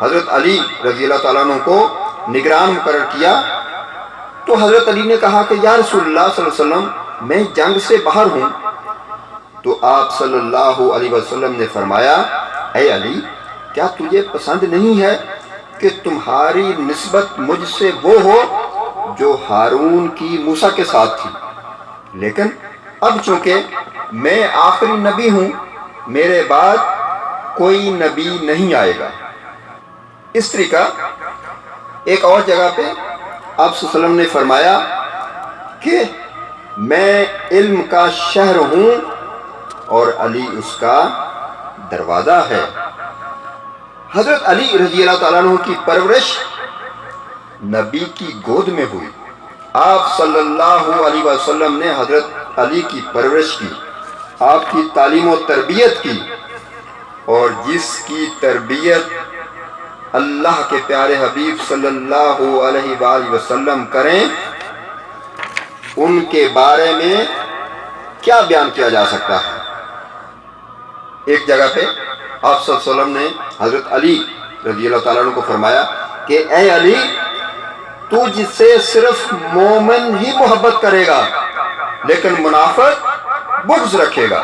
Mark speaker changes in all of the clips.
Speaker 1: حضرت علی رضی اللہ تعالیٰ عنہ کو نگران مقرر کیا تو حضرت علی نے کہا کہ یا رسول اللہ صلی اللہ علیہ وسلم میں جنگ سے باہر ہوں. تو آپ صلی اللہ علیہ وسلم نے فرمایا اے علی کیا تجھے پسند نہیں ہے کہ تمہاری نسبت مجھ سے وہ ہو جو ہارون کی موسیٰ کے ساتھ تھی، لیکن اب چونکہ میں آخری نبی ہوں میرے بعد کوئی نبی نہیں آئے گا. اس طریقہ ایک اور جگہ پہ آپ صلی اللہ علیہ وسلم نے فرمایا کہ میں علم کا شہر ہوں اور علی اس کا دروازہ ہے. حضرت علی رضی اللہ تعالیٰ عنہ کی پرورش نبی کی گود میں ہوئی. آپ صلی اللہ علیہ وسلم نے حضرت علی کی پرورش کی، آپ کی تعلیم و تربیت کی، اور جس کی تربیت اللہ کے پیارے حبیب صلی اللہ علیہ وآلہ وسلم کریں ان کے بارے میں کیا بیان کیا جا سکتا ہے. ایک جگہ پہ آپ صلی اللہ علیہ وسلم نے حضرت علی رضی اللہ تعالیٰ عنہ کو فرمایا کہ اے علی تو جس سے صرف مومن ہی محبت کرے گا لیکن منافق بغض رکھے گا.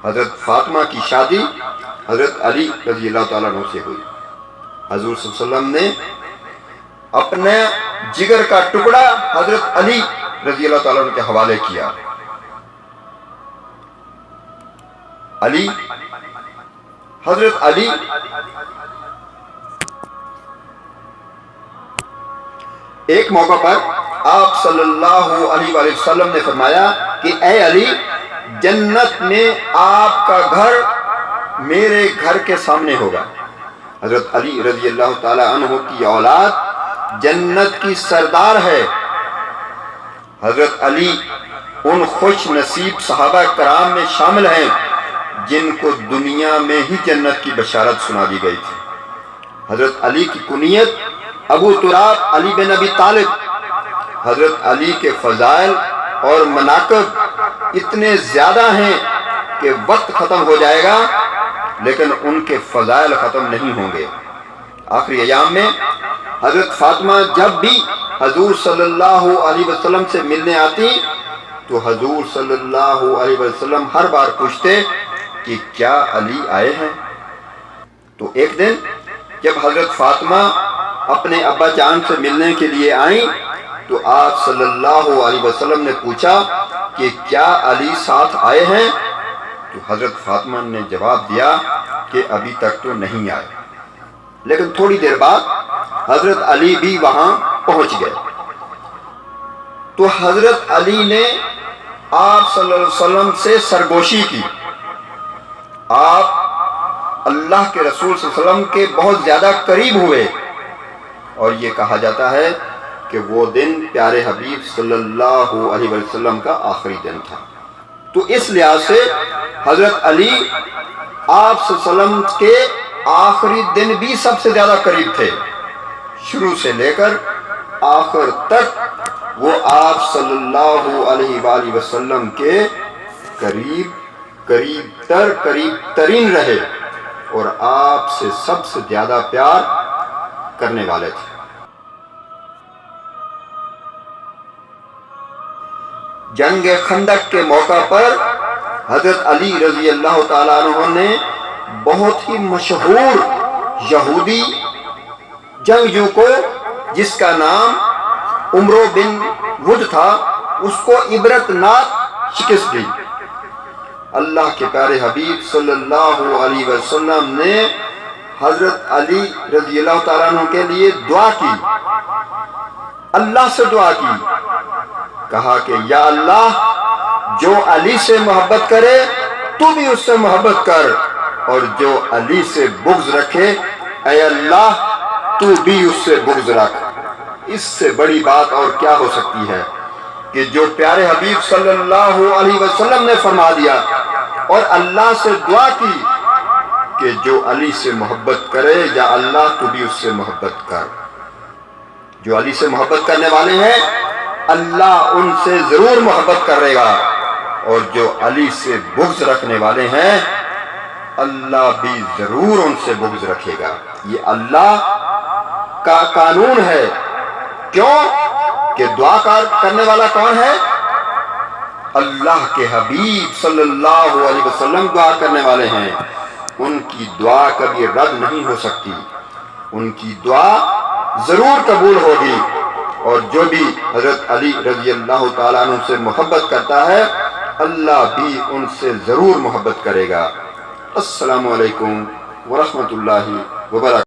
Speaker 1: حضرت فاطمہ کی شادی حضرت علی رضی اللہ تعالیٰ عنہ سے ہوئی. حضور صلی اللہ علیہ وسلم نے اپنے جگر کا ٹکڑا حضرت علی رضی اللہ تعالیٰ عنہ کے حوالے کیا. علی حضرت علی ایک موقع پر آپ صلی اللہ علیہ وآلہ وسلم نے فرمایا کہ اے علی جنت میں آپ کا گھر میرے گھر کے سامنے ہوگا. حضرت علی رضی اللہ تعالی عنہ کی اولاد جنت کی سردار ہے. حضرت علی ان خوش نصیب صحابہ کرام میں شامل ہیں جن کو دنیا میں ہی جنت کی بشارت سنا دی گئی تھی. حضرت علی کی کنیت ابو تراب علی بن ابی طالب. حضرت علی کے فضائل اور مناقب اتنے زیادہ ہیں کہ وقت ختم ہو جائے گا لیکن ان کے فضائل ختم نہیں ہوں گے. آخری ایام میں حضرت فاطمہ جب بھی حضور صلی اللہ علیہ وسلم سے ملنے آتی تو حضور صلی اللہ علیہ وسلم ہر بار پوچھتے کہ کیا علی آئے ہیں. تو ایک دن جب حضرت فاطمہ اپنے ابا جان سے ملنے کے لیے آئیں تو آپ صلی اللہ علیہ وسلم نے پوچھا کہ کیا علی ساتھ آئے ہیں. تو حضرت فاطمہ نے جواب دیا کہ ابھی تک تو نہیں آئے. لیکن تھوڑی دیر بعد حضرت علی بھی وہاں پہنچ گئے. تو حضرت علی نے آپ صلی اللہ علیہ وسلم سے سرگوشی کی. آپ اللہ کے رسول صلی اللہ علیہ وسلم کے بہت زیادہ قریب ہوئے اور یہ کہا جاتا ہے کہ وہ دن پیارے حبیب صلی اللہ علیہ وسلم کا آخری دن تھا. تو اس لحاظ سے حضرت علی آپ صلی اللہ علیہ وسلم کے آخری دن بھی سب سے زیادہ قریب تھے. شروع سے لے کر آخر تک وہ آپ صلی اللہ علیہ وآلہ وسلم کے قریب ترین رہے اور آپ سے سب سے زیادہ پیار کرنے والے تھے. جنگ خندق کے موقع پر حضرت علی رضی اللہ تعالیٰ عنہ نے بہت ہی مشہور یہودی جنگجو کو جس کا نام عمرو بن ود تھا اس کو عبرت ناک شکست دی. اللہ کے پیارے حبیب صلی اللہ علیہ وسلم نے حضرت علی رضی اللہ تعالیٰ عنہ کے لیے دعا کی، اللہ سے دعا کی، کہا کہ یا اللہ جو علی سے محبت کرے تو بھی اس سے محبت کر اور جو علی سے بغض رکھے اے اللہ تو بھی اس سے بغض رکھ. اس سے بڑی بات اور کیا ہو سکتی ہے کہ جو پیارے حبیب صلی اللہ علیہ وسلم نے فرما دیا اور اللہ سے دعا کی کہ جو علی سے محبت کرے یا اللہ تو بھی اس سے محبت کر. جو علی سے محبت کرنے والے ہیں اللہ ان سے ضرور محبت کرے گا اور جو علی سے بغض رکھنے والے ہیں اللہ بھی ضرور ان سے بغض رکھے گا۔ یہ اللہ کا قانون ہے۔ کیوں کہ دعا کرنے والا کون ہے؟ اللہ کے حبیب صلی اللہ علیہ وسلم دعا کرنے والے ہیں۔ ان کی دعا کبھی رد نہیں ہو سکتی، ان کی دعا ضرور قبول ہوگی۔ اور جو بھی حضرت علی رضی اللہ تعالیٰ عنہ سے محبت کرتا ہے، اللہ بھی ان سے ضرور محبت کرے گا۔ السلام علیکم ورحمۃ اللہ وبرکاتہ۔